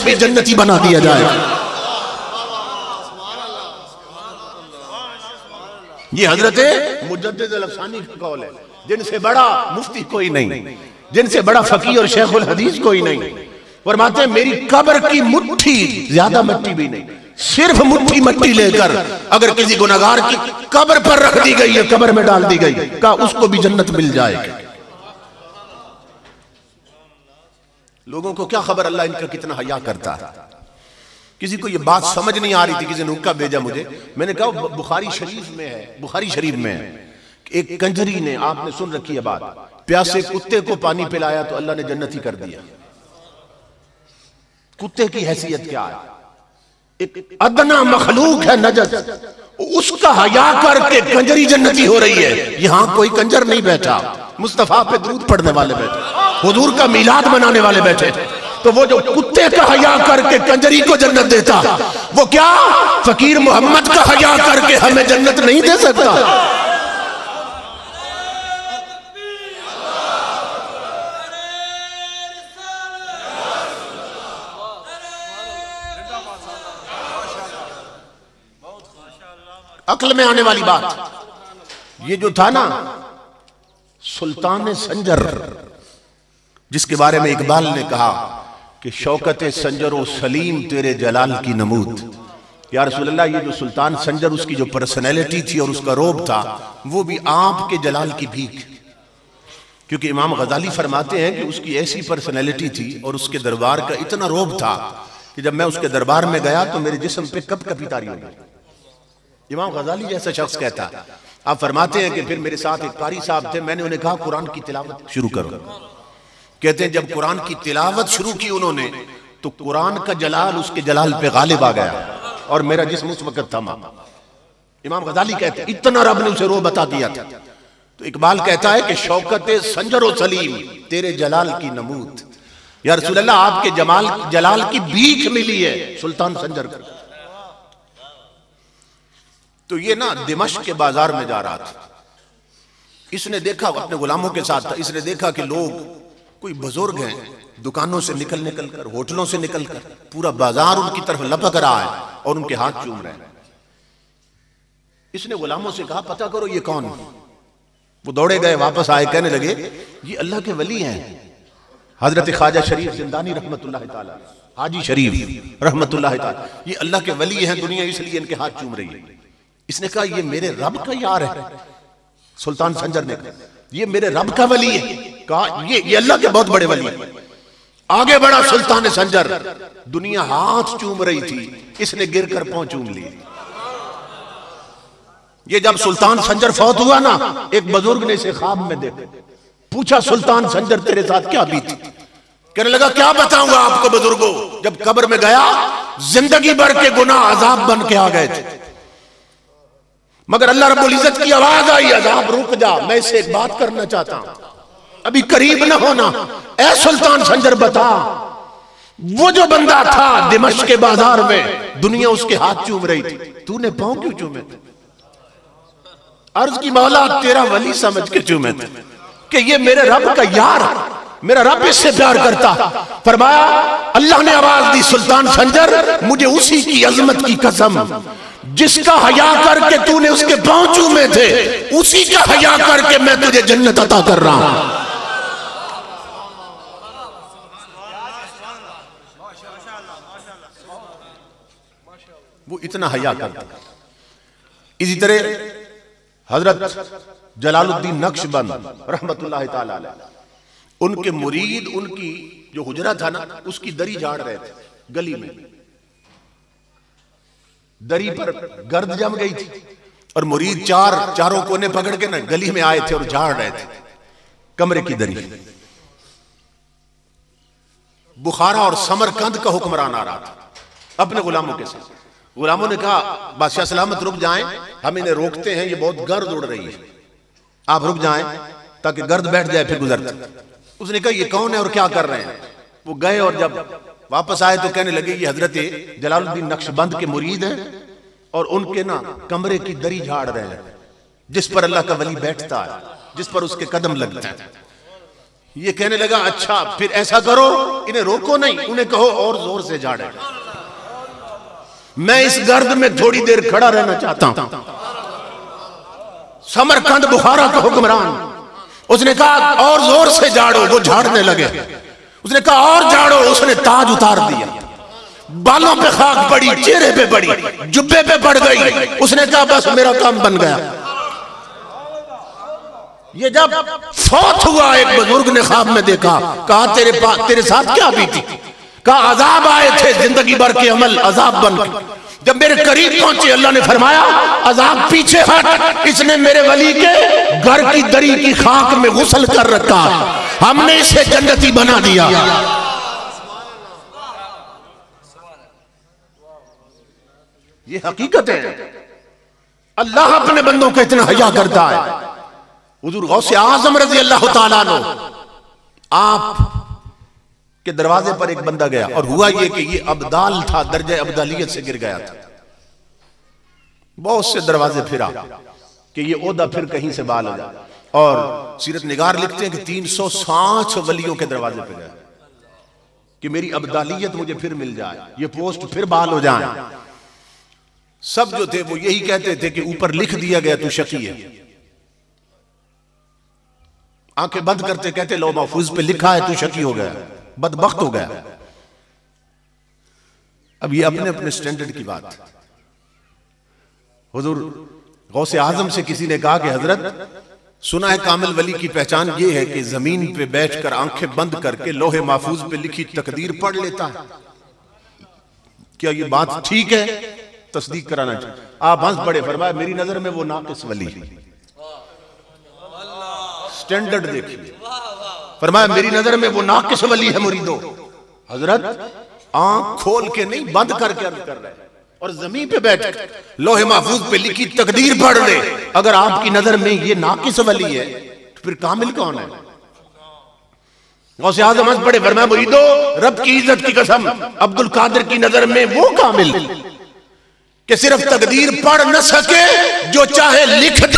भी जन्नती बना दिया जाएगा। ये हजरत मुजद्दिद अल-अफ़सानी का कौल है, जिनसे बड़ा मुफ्ती कोई नहीं, जिनसे बड़ा फकीह और शेखुल हदीस कोई नहीं। फरमाते हैं मेरी कब्र की मुट्ठी, ज्यादा मिट्टी भी नहीं, सिर्फ मुट्ठी मिट्टी लेकर अगर किसी गुनहगार की कब्र पर रख दी गई है, कब्र में डाल दी गई, कहा उसको भी जन्नत मिल जाएगी। लोगों को क्या खबर अल्लाह इनका कितना हया करता है। किसी को ये बात समझ नहीं आ रही थी, किसी ने हुक्का भेजा मुझे, मैंने कहा बुखारी शरीफ में है, बुखारी शरीफ में है, एक कंजरी ने, आपने सुन रखी है बात, प्यासे कुत्ते को पानी पिलाया तो अल्लाह ने जन्नती कर दिया। कुत्ते की हैसियत क्या है, एक अदना मखलूक है नजस, उसका हया करके कंजरी जन्नती हो रही है। यहां कोई कंजर नहीं बैठा, मुस्तफा पे दुरूद पढ़ने वाले बैठे, हुजूर का मिलाद मनाने वाले बैठे। तो वो जो कुत्ते का हया करके कंजरी को जन्नत देता, वो क्या फकीर मोहम्मद का हया करके हमें जन्नत नहीं दे सकता? अक्ल में आने वाली बात, ये जो था ना सुल्तान संजर, जिसके बारे में इकबाल ने कहा कि शौकत संजर सलीम तेरे जलाल की नमूद। या रसूल अल्लाह, ये जो सुल्तान संजर, उसकी जो पर्सनैलिटी थी और उसका रोब था, वो भी आपके जलाल की भीख। क्योंकि इमाम गजाली फरमाते हैं कि उसकी ऐसी पर्सनैलिटी थी और उसके दरबार का इतना रोब था कि जब मैं उसके दरबार में गया तो मेरे जिस्म पे कप कपी तारी हो गई। इमाम गजाली जैसा शख्स कहता है। आप फरमाते हैं कि फिर मेरे साथ एक कारी साहब थे, मैंने उन्हें कहा कुरान की तिलावत शुरू करो। कहते हैं जब कुरान की तिलावत शुरू की उन्होंने, तो कुरान का जलाल उसके जलाल पे गालिब आ गया और मेरा जिस्म उस वक्त थमा। इमाम गजाली कहते हैं इतना रब ने उसे रो बता दिया था। तो इकबाल कहता है कि शौकत संजर सलीम तेरे जलाल की नमूद। या रसूल अल्लाह, आपके जलाल की भीख मिली है सुल्तान संजर को। तो ये ना दिमश्क के बाजार में जा रहा था, इसने देखा, अपने गुलामों के साथ था, इसने देखा कि लोग, कोई बुजुर्ग हैं, दुकानों से निकल कर, होटलों से निकल कर, पूरा बाजार उनकी तरफ लपक रहा है और उनके हाथ चूम रहे हैं। इसने गुलामों से कहा पता करो ये कौन है। वो दौड़े गए, वापस आए, कहने लगे ये अल्लाह के वली हैं, हजरत ख्वाजा शरीफ जिंदानी रहमतुल्लाह ताला, हाजी शरीफ रहमतुल्लाह ताला, ये अल्लाह के वली हैं, दुनिया इसलिए इनके हाथ चूम रही है। इसने कहा ये मेरे रब का यार है। सुल्तान संजर ने कहा ये मेरे रब का वली है। कहा ये अल्लाह के बहुत बड़े वली है। आगे बढ़ा सुल्तान संजर, दुनिया हाथ चूम रही थी, इसने गिर कर पांव चूम लिए। ये जब सुल्तान संजर फौत हुआ ना, एक बुजुर्ग ने इसे ख्वाब में देखा, पूछा सुल्तान संजर तेरे साथ क्या बीती? कहने लगा क्या बताऊंगा आपको बुजुर्गो, जब कब्र में गया जिंदगी भर के गुनाह अजाब बन के आ गए थे, मगर अल्लाह रब्बुल इज्जत की आवाज आई, अजाब रुक जा, मैं इससे एक बात करना चाहता हूं, अभी करीब ना होना। ऐ सुल्तान संजर बता, वो जो बंदा था दिमश्क के बाजार में, दुनिया उसके हाथ चूम रही थी, तूने पांव क्यों चूमे थे? अर्ज की मौला तेरा वली समझ के चूमे थे कि ये मेरे रब का यार, मेरा रब इससे प्यार करता। फरमाया अल्लाह ने आवाज दी, सुल्तान संजर मुझे उसी की अजमत की कसम, जिसका हया करके तूने उसके पांव चूमे थे, उसी का हया करके मैं तुझे जन्नत अता कर रहा हूं। वो इतना हया करता। इसी तरह हजरत जलालुद्दीन नक्शबंद रहमतुल्लाह ताला अलैह, उनके मुरीद उनकी जो हुजरा था ना, उसकी दरी झाड़ रहे थे गली में। दरी पर गर्द जम गई थी और मुरीद चारों कोने पकड़ के ना गली में आए थे और झाड़ रहे थे कमरे की दरी। बुखारा और समरकंद का हुक्मरान आ रहा था अपने गुलामों के साथ। गुलामों ने कहा बादशाह सलामत रुक जाएं, हम इन्हें रोकते हैं, ये बहुत गर्द उड़ रही है, आप रुक जाएं ताकि गर्द बैठ जाए फिर गुजरते। उसने कहा ये कौन है और क्या कर रहे हैं? वो गए और जब वापस आए तो कहने लगे ये हजरत जलालुद्दीन नक्शबंद के मुरीद हैं और उनके ना कमरे की दरी झाड़ रहे हैं, जिस पर अल्लाह का वली बैठता है, जिस पर उसके कदम लगते हैं। ये कहने लगा अच्छा फिर ऐसा करो, इन्हें रोको नहीं, उन्हें कहो और जोर से झाड़े। मैं इस गर्द में थोड़ी देर खड़ा रहना चाहता हूं। समरकंद बुखारा का हुक्मरान, उसने कहा और जोर से झाड़ो, वो झाड़ने लगे। उसने कहा और झाड़ो, उसने ताज उतार दिया, बालों पे खाक पड़ी, चेहरे पे पड़ी, जुब्बे पे पड़ गई। उसने कहा बस मेरा काम बन गया। ये जब फौत हुआ, एक बुजुर्ग ने ख्वाब में देखा, कहा तेरे साथ क्या बीती? कहा अजाब आए थे, जिंदगी भर के अमल अजाब बन के जब मेरे करीब पहुंचे, अल्लाह ने फरमाया अजाब पीछे हट, इसने मेरे वली के घर की दरी की खाक में गुस्ल कर रखा, हमने इसे जन्नती बना दिया। ये हकीकत है, अल्लाह अपने बंदों को इतना हया करता है। हुजूर गौसे आजम रज़ी अल्लाह तआला अन्हु, आप के दरवाजे पर एक बंदा गया, और हुआ ये कि ये अब्दाल था, दर्जे अब्दालियत से गिर गया था। बहुत से दरवाजे फिरा कि ये ओदा फिर कहीं से बाल हो जाए, और सीरत निगार लिखते हैं कि 360 वलियों के दरवाजे पे गया कि मेरी अब्दालियत मुझे फिर मिल जाए, ये पोस्ट फिर बाल हो जाए। सब जो थे वो यही कहते थे कि ऊपर लिख दिया गया तू शकी है। आंखें बंद करते कहते लो महफूज पे लिखा है तू शकी हो गया, बदबख्त हो गया। अब ये अपने अपने स्टैंडर्ड की बात। हुजूर गौसे आजम से किसी ने कहा कि हजरत सुना है कामिल वली की पहचान ये है कि जमीन पे बैठकर आंखें बंद करके लोहे महफूज पे लिखी तकदीर पढ़ लेता है, क्या ये बात ठीक है? तस्दीक कराना चाहिए। आप हंस पड़े, फरमाया मेरी नजर में वो नाकिस वली। स्टैंडर्ड देखिए, फरमाया मेरी नजर में वो नाकिस वली है मुरीदो। हजरत आंख खोल के नहीं बंद करके अर्ज कर रहे हैं, और जमीन पे बैठ लोहे महफूज पे लिखी तकदीर पढ़ ले। अगर आपकी नजर में ये नाकिस वली है तो फिर कामिल कौन है? गौसे आज़म हंस पड़े, फरमाया मुरीदो रब की इज्जत की कसम, अब्दुल कादिर की नजर में वो कामिल कि सिर्फ तकदीर पढ़ न सके, जो चाहे लिख